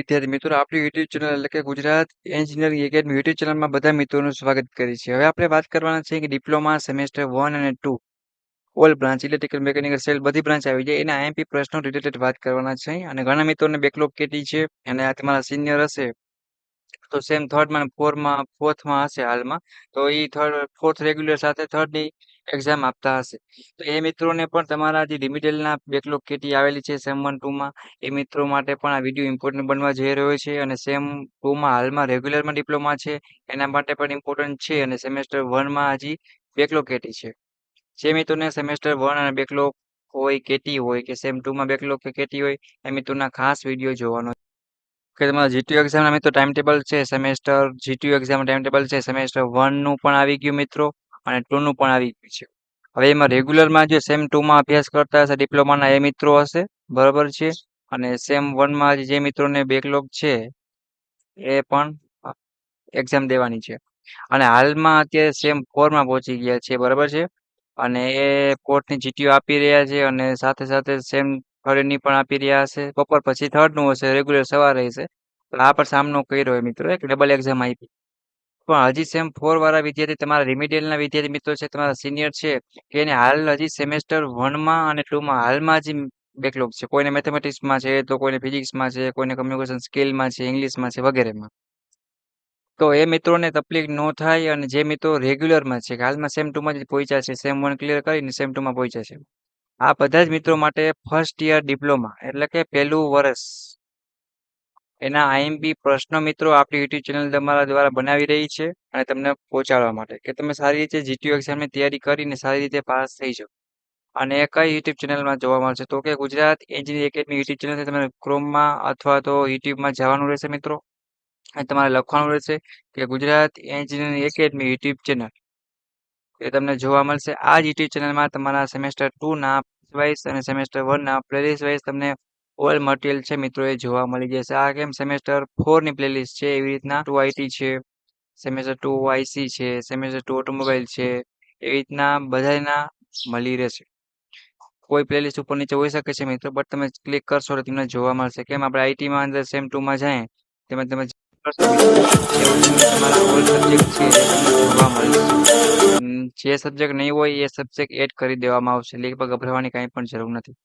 વિદ્યાર્થી મિત્રો આપણી યુટ્યુબ ચેનલ એટલે કે ગુજરાત એન્જિનિયરિંગ એકેડમી યુટ્યુબ ચેનલમાં બધા મિત્રોનું સ્વાગત કરીએ છીએ. હવે આપણે વાત કરવાના છે કે ડિપ્લોમા સેમેસ્ટર 1 અને 2 all branch electrical mechanical civil બધી બ્રાન્ચ આવી જાય એના આઈએમપી પ્રશ્નો રિલેટેડ વાત કરવાના છે અને ઘણા મિત્રોને બેકલોગ કેટી છે અને આ તમારા સિનિયર હશે તો સેમ થર્ડમાં ફોર્થમાં હશે હાલમાં તો એ ફોર્થ રેગ્યુલર સાથે થર્ડની એક્ઝામ આપતા હશે તો એ મિત્રોને પણ તમારા જે રિમિડિયલના બેકલોગ કેટી આવેલી છે સેમ 1 2માં એ મિત્રો માટે પણ આ વિડીયો ઇમ્પોર્ટન્ટ બનવા જઈ રહ્યો છે અને સેમ 2માં હાલમાં રેગ્યુલરમાં ડિપ્લોમા છે એના માટે પણ ઇમ્પોર્ટન્ટ છે અને સેમેસ્ટર 1માં હજી બેકલોગ કેટી છે. જે મિત્રોને સેમેસ્ટર 1 અને બેકલોગ હોય કેટી હોય કે સેમ 2માં બેકલોગ કે કેટી હોય એ મિત્રોના ખાસ વિડીયો જોવાનો કે તમારા જીટીયુ એક્ઝામના મિત્રો ટાઈમ ટેબલ છે semester GTU exam time table છે સેમેસ્ટર 1નું પણ આવી ગયું મિત્રો અને 2નું પણ આવી ગયું છે. હવે એમાં રેગ્યુલરમાં જે સેમ 2માં અભ્યાસ કરતા હશે ડિપ્લોમાના એ મિત્રો હશે બરાબર છે અને સેમ 1માં જે મિત્રોને બેકલોગ છે એ પણ એક્ઝામ દેવાની છે અને હાલમાં અત્યારે સેમ 4માં પહોંચી ગયા છે બરાબર છે અને એ કોર્ટની જીટીયુ આપી રહ્યા છે અને સાથે સાથે સેમ થર્ડની પણ આપી રહ્યા હશે બપોર પછી થર્ડનું હશે રેગ્યુલર સવારે હશે તો આ પણ સામનો કર્યો હોય મિત્રો એક ડબલ એક્ઝામ આપી પણ હજી સેમ 4 વાળા વિદ્યાર્થી તમારા રિમિડિયલના વિદ્યાર્થી મિત્રો છે તમારા સિનિયર છે કે એને હાલ હજી સેમેસ્ટર 1માં અને 2માં હાલમાં હજી બેકલોગ છે કોઈને મેથેમેટિક્સમાં છે તો કોઈને ફિઝિક્સમાં છે કોઈને કમ્યુનિકેશન સ્કિલમાં છે ઇંગ્લિશમાં છે વગેરેમાં તો એ મિત્રોને તકલીફ ન થાય અને જે મિત્રો રેગ્યુલરમાં છે કે હાલમાં સેમ 2માં જ પહોંચ્યા છે સેમ 1 ક્લિયર કરીને સેમ 2માં પહોંચ્યા છે આ બધા જ મિત્રો માટે ફર્સ્ટ યર ડિપ્લોમા એટલે કે પહેલું વર્ષ એના આઈએમપી પ્રશ્નો મિત્રો આપણી યુટ્યુબ ચેનલ તમારા દ્વારા બનાવી રહી છે અને તમને પહોંચાડવા માટે કે તમે સારી રીતે જીટીયુ એક્ઝામની તૈયારી કરીને સારી રીતે પાસ થઈ જાઓ અને એ કઈ યુટ્યુબ ચેનલમાં જોવા મળશે તો કે Gujarat engineering academy YouTube channel તમે ક્રોમમાં અથવા તો યુટ્યુબમાં જવાનું રહેશે મિત્રો અને તમારે લખવાનું રહેશે કે Gujarat engineering academy YouTube channel એ તમને જોવા મળશે આ જ યુટ્યુબ ચેનલમાં તમારા સેમેસ્ટર 2ના વાઇઝ અને સેમેસ્ટર 1ના પ્લેલિસ્ટ વાઇઝ તમને ઓલ મટીરિયલ છે મિત્રો એ જોવા મળી જશે આ કેમ સેમેસ્ટર 4ની પ્લેલિસ્ટ છે એવી રીતના 2 આઈટી છે સેમેસ્ટર 2 આઈસી છે સેમેસ્ટર 2 ઓટોમોબાઈલ છે એવી રીતના બધાના મળી રહેશે કોઈ પ્લેલિસ્ટ ઉપર નીચે હોઈ શકે છે મિત્રો બટ તમે ક્લિક કરશો તો તમને જોવા મળશે કેમ આપણે આઈટીમાં અંદર સેમ 2માં જાય તેમાં તમે કરશો મિત્રો એવું તમને તમારા ઓલ સબ્જેક્ટ છે એ તમને જોવા મળશે જે સબ્જેક્ટ નહીં હોય એ સબ્જેક્ટ એડ કરી દેવામાં આવશે એટલે ગભરાવાની કાંઈ પણ જરૂર નથી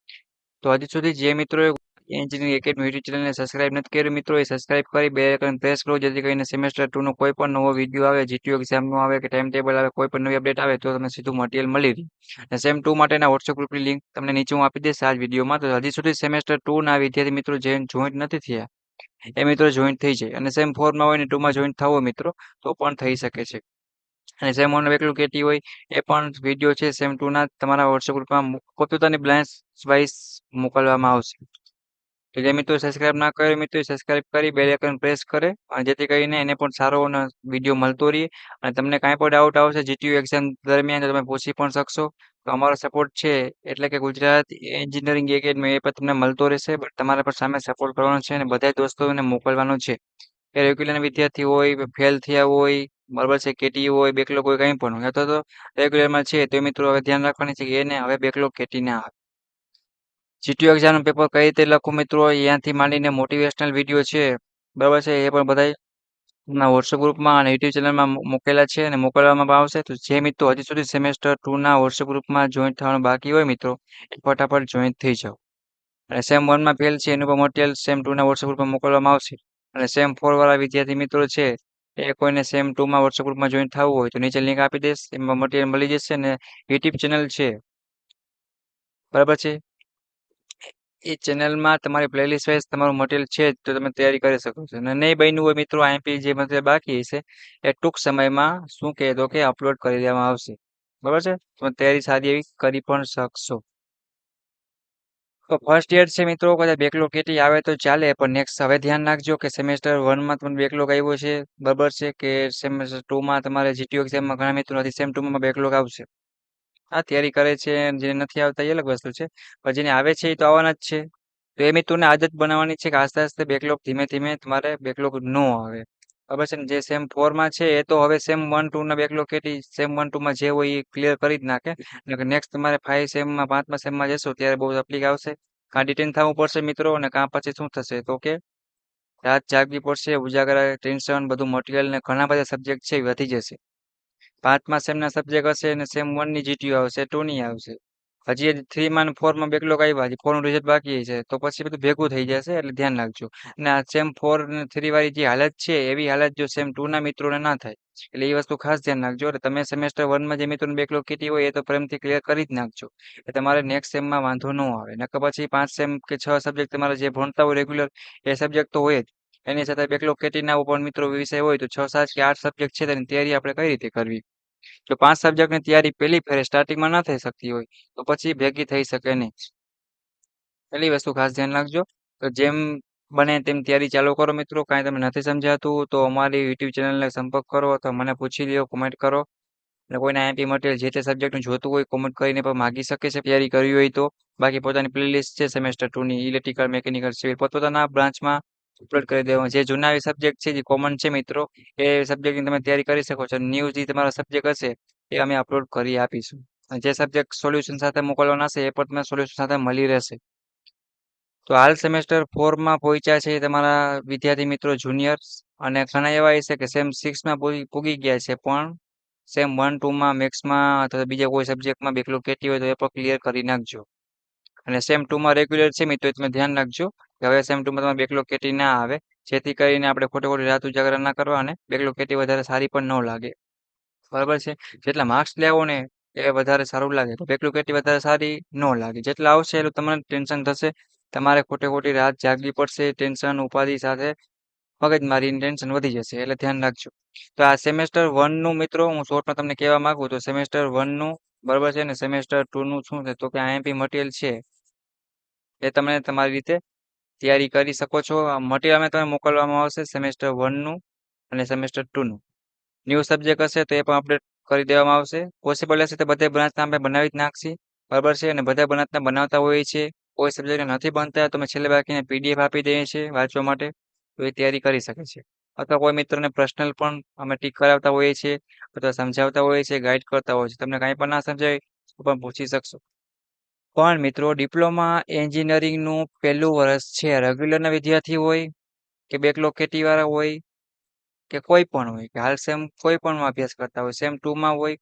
તો હજી સુધી જે મિત્રોએ એન્જિનિયરિંગ એકેડમી યુટ્યુબ ચેનલને સબસ્ક્રાઇબ નથી કર્યું મિત્રો એ સબસ્ક્રાઇબ કરી બે આઇકન પ્રેસ કરો જેથી કરીને સેમેસ્ટર 2નો કોઈ પણ નવો વિડીયો આવે જીટીયુ એક્ઝામનો આવે કે ટાઈમ ટેબલ આવે કોઈ પણ નવી અપડેટ આવે તો તમને સીધું મટીરિયલ મળી રહે અને સેમ 2 માટેના વોટ્સએપ ગ્રુપની લિંક તમને નીચે હું આપી દઈશ આ જ વિડીયોમાં તો હજી સુધી સેમેસ્ટર 2ના વિદ્યાર્થી મિત્રો જે જોઈન્ટ નથી થયા એ મિત્રો જોઈન્ટ થઈ જાય અને સેમ 4માં હોય ને 2માં જોઈન્ટ થવો મિત્રો તો પણ થઈ શકે છે અને સેમ 1 એકલું કેટી હોય એ પણ વિડીયો છે સેમ 2ના તમારા વોટ્સએપ ગ્રુપમાં પોતપોતાની બ્રાન્ચ વાઇઝ મોકલવામાં આવશે તો જે મિત્રો સબસ્ક્રાઇબ ના કરે મિત્રો સબસ્ક્રાઇબ કરી બેલ આઇકન પ્રેસ કરે અને જેથી કરીને એને પણ સારો વિડીયો મળતો રહે અને તમને કાંઈ પણ ડાઉટ આવશે જીટીયુ એક્ઝામ દરમિયાન તો તમે પૂછી પણ શકશો તો અમારો સપોર્ટ છે એટલે કે ગુજરાત એન્જિનિયરિંગ એકેડમી એ પણ તમને મળતો રહેશે બટ તમારે પણ સામે સપોર્ટ કરવાનો છે અને બધા દોસ્તોને મોકલવાનો છે એ રેગ્યુલર વિદ્યાર્થી હોય ફેલ થયા હોય બરાબર છે કેટી હોય બેકલોગ હોય કંઈ પણ હોય અથવા તો રેગ્યુલરમાં છે તો મિત્રો હવે ધ્યાન રાખવાની છે કે એને હવે બેકલોગ કેટી ના આવે જીટીયુ એક્ઝામનું પેપર કઈ રીતે લખું મિત્રો અહીંયાથી માંડીને મોટિવેશનલ વિડીયો છે બરાબર છે એ પણ બધા ના વોટ્સએપ ગ્રુપમાં અને યુટ્યુબ ચેનલમાં મૂકેલા છે અને મોકલવામાં પણ આવશે તો જે મિત્રો હજી સુધી સેમેસ્ટર 2ના વોટ્સએપ ગ્રુપમાં જોઈન્ટ થવાનું બાકી હોય મિત્રો એ ફટાફટ જોઈન્ટ થઈ જાઓ અને સેમ 1માં ફેલ છે એનું પણ મટીરિયલ સેમ 2ના વોટ્સએપ ગ્રુપમાં મોકલવામાં આવશે અને સેમ 4 વાળા વિદ્યાર્થી મિત્રો છે એ કોઈને સેમ 2માં વોટ્સએપ ગ્રુપમાં જોઈન થવું હોય તો નીચે લિંક આપી દઈશ એમાં મટીરિયલ મળી જશે અને યુટ્યુબ ચેનલ છે બરાબર છે એ ચેનલમાં તમારી પ્લેલિસ્ટ વાઇઝ તમારું મટીરિયલ છે તો તમે તૈયારી કરી શકો છો અને નહીં બન્યું હોય મિત્રો આઈએમપી જે મટીરિયલ બાકી હશે એ ટૂંક સમયમાં શું કહે તો કે અપલોડ કરી દેવામાં આવશે બરાબર છે તમે તૈયારી સારી એવી કરી પણ શકશો તો ફર્સ્ટ યર છે મિત્રો કદાચ બેકલોગ કેટી આવે તો ચાલે પણ નેક્સ્ટ હવે ધ્યાન રાખજો કે સેમેસ્ટર 1માં તમને બેકલોગ આવ્યો છે બરાબર છે કે સેમેસ્ટર 2માં તમારે જીટીયુ એક્ઝામમાં ઘણા મિત્રો નથી સેમ 2માં બેકલોગ આવશે હા તૈયારી કરે છે અને જેને નથી આવતા એ અલગ વસ્તુ છે પણ જેને આવે છે એ તો આવવાના જ છે તો એ મિત્રોને આદત બનાવવાની છે કે આસ્તે આસ્તે બેકલોગ ધીમે ધીમે તમારે બેકલોગ ન આવે બરાબર છે ને જે સેમ 4માં છે એ તો હવે સેમ 1 2ના બેકલોગ કેટી સેમ 1 2માં જે હોય એ ક્લિયર કરી જ નાખે એટલે કે નેક્સ્ટ તમારે 5 સેમમાં 5મા સેમમાં જશો ત્યારે બહુ તકલીફ આવશે કાં ડિટેન થવું પડશે મિત્રો અને કાં પછી શું થશે તો કે રાત જાગવી પડશે, ઉજાગરા, ટેન્શન, બધું મટીરિયલ ને ઘણા બધા સબ્જેક્ટ છે એ વધી જશે. 5મા સેમના સબ્જેક્ટ હશે અને સેમ 1 ની જીટીયુ આવશે, 2 ની આવશે. હજી 3 માં અને 4 માં બેકલોગ આવ્યા છે, 4 નું રિઝલ્ટ બાકી છે, તો પછી બધું ભેગું થઈ જશે એટલે ધ્યાન રાખજો. અને આ સેમ 4 અને 3 વાળી જે હાલત છે એવી હાલત જો સેમ 2 ના મિત્રોને ના થાય. એટલે એ વસ્તુ ખાસ ધ્યાન રાખજો. એટલે તમે સેમેસ્ટર 1 માં જે મિત્રોને બેકલોગ કીધી હોય એ તો પ્રેમથી ક્લિયર કરી જ નાખજો. એટલે તમારે નેક્સ્ટ સેમમાં વાંધો ન આવે. નકર પછી 5 સેમ કે 6 સબ્જેક્ટ તમારે જે ભણતા હોય રેગ્યુલર એ સબ્જેક્ટ તો હોય જ. એની સાથે બેકલોગ કેટી ના પણ મિત્રો વિષય હોય તો 6, 7 કે 8 સબ્જેક્ટ છે તેની તૈયારી આપણે કઈ રીતે કરવી? જો 5 સબ્જેક્ટની તૈયારી પહેલી ફેરે સ્ટાર્ટિંગમાં ના થઈ શકતી હોય તો પછી ભેગી થઈ શકે નહીં. પેલી વસ્તુ ખાસ ધ્યાન રાખજો. તો જેમ બને તેમ તૈયારી ચાલુ કરો મિત્રો. કાંઈ તમને નથી સમજાતું તો અમારી યુટ્યુબ ચેનલને સંપર્ક કરો અથવા મને પૂછી લ્યો, કોમેન્ટ કરો. અને કોઈને આઈએમપી મટીરિયલ જે તે સબ્જેક્ટનું જોતું હોય કોમેન્ટ કરીને પણ માગી શકે છે તૈયારી કરવી હોય તો. બાકી પોતાની પ્લેલિસ્ટ છે સેમેસ્ટર 2 ની ઇલેક્ટ્રિકલ, મિકેનિકલ, સિવિલ પોતપોતાના બ્રાન્ચમાં અપલોડ કરી દેવામાં. જે જૂના સબ્જેક્ટ છે જે કોમન છે મિત્રો એ સબ્જેક્ટની તમે તૈયારી કરી શકો છો. ન્યૂ જે તમારો સબ્જેક્ટ હશે એ અમે અપલોડ કરી આપીશું. અને જે સબ્જેક્ટ સોલ્યુશન સાથે મોકલવાના હશે એ પણ તમને સોલ્યુશન સાથે મળી રહેશે. તો હાલ સેમેસ્ટર 4 માં પહોંચ્યા છે તમારા વિદ્યાર્થી મિત્રો જુનિયર્સ, અને ઘણા એવા હશે કે સેમ 6 માં પૂગી ગયા છે પણ સેમ 1, 2 માં મેથ્સમાં અથવા બીજા કોઈ સબ્જેક્ટમાં બેકલોગ કેટી હોય તો એ પણ ક્લિયર કરી નાખજો. અને સેમ 2 માં રેગ્યુલર છે મિત્રો તમે ધ્યાન રાખજો કે હવે સેમ 2 માં તમારે બેકલોગ કેટી ના આવે, જેથી કરીને આપણે ખોટી ખોટી રાત ઉજાગરા ના કરવા અને બેકલોગ કેટી વધારે સારી પણ ન લાગે. બરાબર છે? જેટલા માર્ક્સ લેવો ને એ વધારે સારું લાગે તો બેકલોગ કેટી વધારે સારી ન લાગે. જેટલા આવશે એટલું તમને ટેન્શન થશે. તમારે ખોટી ખોટી રાત જાગવી પડશે, ટેન્શન ઉપાધિ સાથે મગજમારીની ટેન્શન વધી જશે. એટલે ધ્યાન રાખજો. તો આ સેમેસ્ટર 1 નું મિત્રો હું શોર્ટમાં તમને કહેવા માંગુ તો સેમેસ્ટર 1 નું બરાબર છે ને સેમેસ્ટર 2 નું શું છે તો કે આઈએમપી મટીરિયલ છે એ તમે તમારી રીતે તૈયારી કરી શકો છો. આ મટીરિયલ અમે તમને મોકલવામાં આવશે સેમેસ્ટર 1 નું અને સેમેસ્ટર 2 નું. ન્યૂ સબ્જેક્ટ હશે તો એ પણ અપડેટ કરી દેવામાં આવશે. પોસિબલ હશે તો બધા બ્રાન્ચના આપણે બનાવી જ નાખશી. બરાબર છે? અને બધા બ્રાન્ચના બનાવતા હોઈએ છીએ. કોઈ સબ્જેક્ટ નથી બનતા તો અમે છેલ્લે બાકીને પીડીએફ આપી દઈએ છીએ વાંચવા માટે, તો એ તૈયારી કરી શકે છે. અથવા કોઈ મિત્રને પર્સનલ પણ અમે ટીક કરાવતા હોઈએ છીએ અથવા સમજાવતા હોઈએ છીએ, ગાઈડ કરતા હોઈએ છીએ. તમને કાંઈ પણ ના સમજાય તો પણ પૂછી શકશો. પણ મિત્રો ડિપ્લોમા એન્જિનિયરિંગનું પહેલું વર્ષ છે. રેગ્યુલરના વિદ્યાર્થી હોય કે બેકલોગ કેટી વાળા હોય કે કોઈ પણ હોય કે હાલ સેમ કોઈ પણ અભ્યાસ કરતા હોય, સેમ 2 માં હોય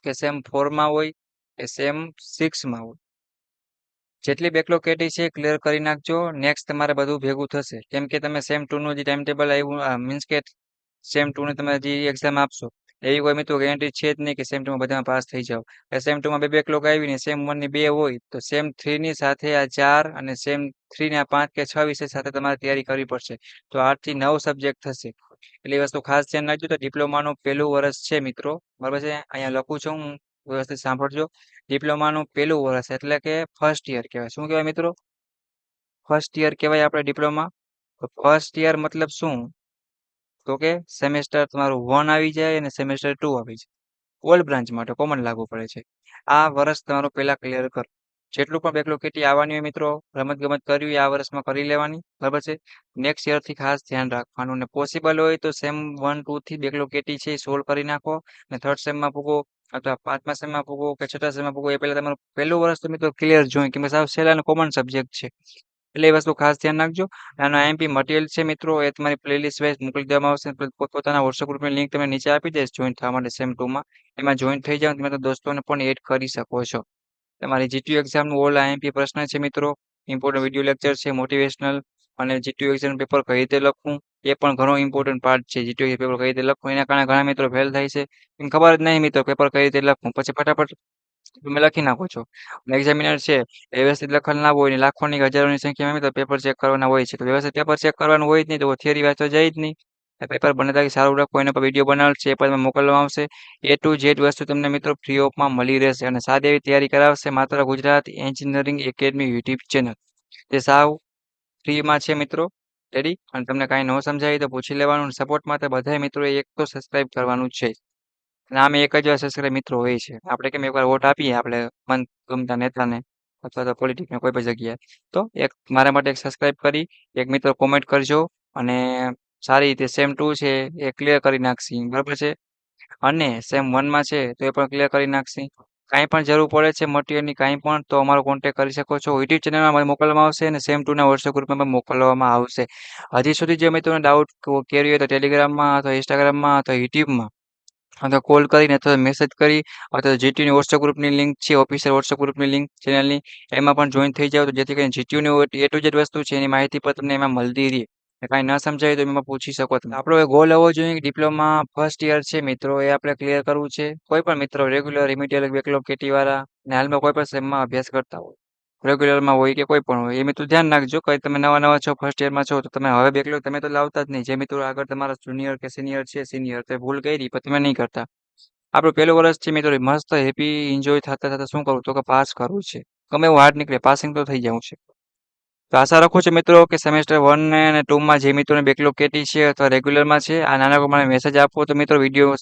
કે સેમ 4 માં હોય કે સેમ 6 માં હોય, જેટલી બેકલોગ કેટી છે ક્લિયર કરી નાખજો. નેક્સ્ટ તમારે બધું ભેગું થશે. કેમ કે તમે સેમ 2 નું જે ટાઈમ ટેબલ આવ્યું મીન્સ કે સેમ 2 ની તમે જે એક્ઝામ આપશો એવી કોઈ મિત્રો ગેરંટી છે જ નહીં કે સેમ 2 માં બધામાં પાસ થઈ જાવ. સેમ 2 માં બે બેકલોગ આવી ને સેમ 1 ની 2 હોય તો સેમ 3 ની સાથે આ 4 અને સેમ 3 ના 5 કે 6 વિષય સાથે તમારે તૈયારી કરવી પડશે. તો 8 થી 9 સબ્જેક્ટ થશે. એટલે એ વસ્તુ ખાસ ધ્યાન રાખજો. તો ડિપ્લોમાનું પહેલું વર્ષ છે મિત્રો, બરાબર છે? અહીંયા લખું છું હું, વ્યવસ્થિત સાંભળજો. ડિપ્લોમાનું પહેલું વર્ષ એટલે કે ફર્સ્ટ યર કહેવાય. શું કહેવાય મિત્રો? ફર્સ્ટ યર કહેવાય આપણે ડિપ્લોમા. તો ફર્સ્ટ યર મતલબ શું? તો કે સેમેસ્ટર તમારું 1 આવી જાય અને સેમેસ્ટર 2 આવી જાય. ઓલ બ્રાન્ચ માટે કોમન લાગુ પડે છે. આ વર્ષ તમારું પહેલા ક્લિયર કરો. જેટલું પણ બેકલોગ કેટી આવવાની હોય મિત્રો, રમત ગમત કરવી હોય આ વર્ષમાં કરી લેવાની, બરાબર છે? નેક્સ્ટ યરથી ખાસ ધ્યાન રાખવાનું. અને પોસિબલ હોય તો સેમ 1, 2 થી બેકલોગ કેટી છે એ સોલ્વ કરી નાખો અને થર્ડ સેમમાં પૂગો અથવા 5મા સેમમાં પૂગો કે 6થા સેમમાં પૂગો એ પહેલા તમારું પહેલું વર્ષ તો મિત્રો ક્લિયર જોઈએ, કેમ કે સાવ સહેલા અને કોમન સબ્જેક્ટ છે. એટલે એ વસ્તુ ખાસ ધ્યાન રાખજો. આનો આઈએમપી મટીરિયલ છે મિત્રો એ તમારી પ્લેલિસ્ટ વાઇઝ મોકલી દેવામાં આવશે. પોતપોતાના વોટ્સઅપ ગ્રુપની લિંક તમને નીચે આપી દઈશ જોઈન થવા માટે સેમ 2 માં. એમાં જોઈન થઈ જાવ તમે તો દોસ્તોને પણ એડ કરી શકો છો. તમારી જીટીયુ એક્ઝામનું ઓલ આઈએમપી પ્રશ્ન છે મિત્રો, ઇમ્પોર્ટન્ટ વિડીયો લેક્ચર છે, મોટિવેશનલ અને જીટીયુ એક્ઝામ પેપર કઈ રીતે લખવું એ પણ ઘણો ઇમ્પોર્ટન્ટ પાર્ટ છે. જીટીયુ પેપર કઈ રીતે લખવું એના કારણે ઘણા મિત્રો ફેલ થાય છે. એમ ખબર જ નહીં મિત્રો પેપર કઈ રીતે લખવું, પછી ફટાફટ તમે લખી નાખો છો. એક્ઝામિનર છે એ વ્યવસ્થિત લખેલ ના હોય ને લાખોની કે હજારોની સંખ્યામાં મિત્રો પેપર ચેક કરવાના હોય છે. તો વ્યવસ્થિત પેપર ચેક કરવાનું હોય જ નહીં તો થિયરી વાંચવા જાય જ નહીં. પેપર બને ત્યાં સારું રાખો, એના પર વિડીયો બનાવેલ છે એ પણ મોકલવામાં આવશે. એ ટુ ઝેડ વસ્તુ તમને મિત્રો ફ્રી ઓફમાં મળી રહેશે અને સારી એવી તૈયારી કરાવશે માત્ર Gujarat engineering academy YouTube channel, જે સાવ ફ્રીમાં છે મિત્રો. રેડી? અને તમને કાંઈ ન સમજાય તો પૂછી લેવાનું. સપોર્ટ માટે બધા મિત્રોએ એક તો સબસ્ક્રાઇબ કરવાનું છે જ. અને આમે એક જ વાર સબસ્ક્રાઇબ મિત્રો હોય છે. આપણે કેમ એકવાર વોટ આપીએ આપણે મન ગમતા નેતાને અથવા તો પોલિટિકને કોઈ પણ જગ્યાએ, તો એક મારા માટે એક સબસ્ક્રાઇબ કરી એક મિત્રો કોમેન્ટ કરજો અને સારી રીતે સેમ 2 છે એ ક્લિયર કરી નાખશી, બરાબર છે? અને સેમ 1 માં છે તો એ પણ ક્લિયર કરી નાખશી. કાંઈ પણ જરૂર પડે છે મટીરિયલની કાંઈ પણ તો અમારો કોન્ટેક્ટ કરી શકો છો. યુટ્યુબ ચેનલમાં મને મોકલવામાં આવશે અને સેમ ટુના વોટ્સએપ ગ્રુપમાં પણ મોકલવામાં આવશે. હજી સુધી જે મિત્રોને ડાઉટ કેરી હોય તો ટેલિગ્રામમાં અથવા ઇન્સ્ટાગ્રામમાં અથવા યુટ્યુબમાં અથવા કોલ કરીને અથવા મેસેજ કરી અથવા જીટીયુની વોટ્સએપ ગ્રુપની લિંક છે, ઓફિશિયલ વોટ્સએપ ગ્રુપની લિંક ચેનલની એમાં પણ જોઈન થઈ જાવ તો જેથી કરીને જીટીયુની એ ટુ ઝેડ વસ્તુ છે એની માહિતી પણ તમને એમાં મળતી રહે. કાંઈ ન સમજાય તો એમાં પૂછી શકો તમે. આપણો એ ગોલ હોવો જોઈએ કે ડિપ્લોમા ફર્સ્ટ યર છે મિત્રો એ આપણે ક્લિયર કરવું છે. કોઈ પણ મિત્રો રેગ્યુલર, રિમિડિયલ, બેકલોગ, કેટી વાળા ને હાલમાં કોઈ પણ સેમમાં અભ્યાસ કરતા હોય, રેગ્યુલરમાં હોય કે કોઈ પણ હોય, એ મિત્રો ધ્યાન રાખજો. કંઈ તમે નવા છો, ફર્સ્ટ યરમાં છો તો તમે હવે બેકલોગ તમે તો લાવતા જ નહીં. જે મિત્રો આગળ તમારા જુનિયર કે સિનિયર છે, સિનિયર તે ભૂલ કરી પણ તમે નહીં કરતા. આપણું પહેલું વર્ષ છે મિત્રો મસ્ત હેપી એન્જોય થતા થતા શું કરવું તો કે પાસ કરવું છે. ગમે એવું હાર્ડ નીકળે પાસિંગ તો થઈ જવું છે. તો આશા રાખું છું મિત્રો કે સેમેસ્ટર 1 અને 2 માં જે મિત્રોને બેકલોગ કેટી છે અથવા રેગ્યુલરમાં છે આ નાના પ્રમાણે મેસેજ આપો તો મિત્રો વિડીયો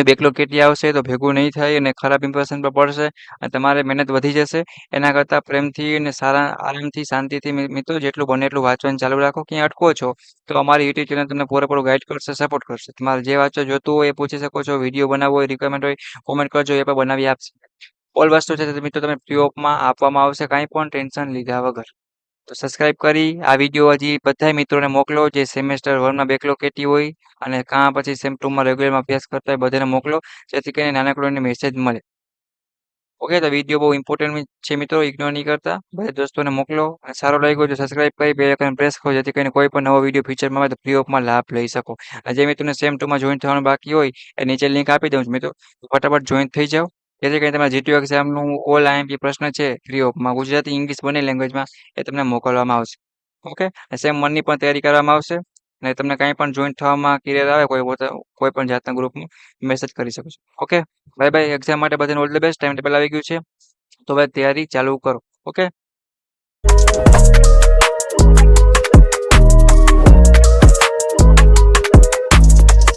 એ બેકલોગ કેટી આવશે તો ભેગું નહીં થાય અને ખરાબ ઇમ્પ્રેશન પર પડશે અને તમારે મહેનત વધી જશે. એના કરતાં પ્રેમથી અને સારા આરામથી શાંતિથી મિત્રો જેટલું બને એટલું વાંચવાનું ચાલુ રાખો. ક્યાંય અટકો છો તો અમારી યુટ્યુબ ચેનલ તમને પૂરેપૂરું ગાઈડ કરશે, સપોર્ટ કરશે. તમારે જે વાંચવા જોતું હોય એ પૂછી શકો છો. વિડીયો બનાવવો હોય, રિક્વાયરમેન્ટ હોય, કોમેન્ટ કરજો એ પણ બનાવી આપશે. ઓલ વસ્તુ છે તે મિત્રો તમે ફ્રી ઓફમાં આપવામાં આવશે કાંઈ પણ ટેન્શન લીધા વગર. તો સબસ્ક્રાઇબ કરી આ વિડીયો હજી બધા મિત્રોને મોકલો જે સેમેસ્ટર 1માં બેકલોગ કેટી હોય અને કાં પછી સેમ 2માં રેગ્યુલરમાં અભ્યાસ કરતા હોય બધાને મોકલો જેથી કરીને નાનકડો એને મેસેજ મળે. ઓકે તો વિડીયો બહુ ઇમ્પોર્ટન્ટ છે મિત્રો, ઇગ્નોર નહીં કરતા. બધા દોસ્તોને મોકલો અને સારો લાગ્યો તો સબસ્ક્રાઇબ કરી બે આઇકન પ્રેસ કરો જેથી કરીને કોઈ પણ નવો વિડીયો ફીચરમાં આવે તો ફ્રી ઓફમાં લાભ લઈ શકો. અને જે મિત્રોને સેમ 2માં જોઈન થવાનું બાકી હોય એ નીચે લિંક આપી દઉં છું મિત્રો, ફટાફટ જોઈન થઈ જાઓ જેથી કરીને તમારા જીટીયુ એક્ઝામનું ઓલ આઈએમપી પ્રશ્ન છે ફ્રી ઓફમાં ગુજરાતી, ઇંગ્લિશ બંને લેંગ્વેજમાં એ તમને મોકલવામાં આવશે. ઓકે સેમ 1ની પણ તૈયારી કરવામાં આવશે અને તમને કાંઈ પણ જોઈન થવામાં ક્લિયર આવે કોઈ પણ જાતના ગ્રુપમાં મેસેજ કરી શકો છો. Okay bye bye. એક્ઝામ માટે બધાને all the best. Time table આવી ગયું છે તો હવે તૈયારી ચાલુ કરો. ઓકે.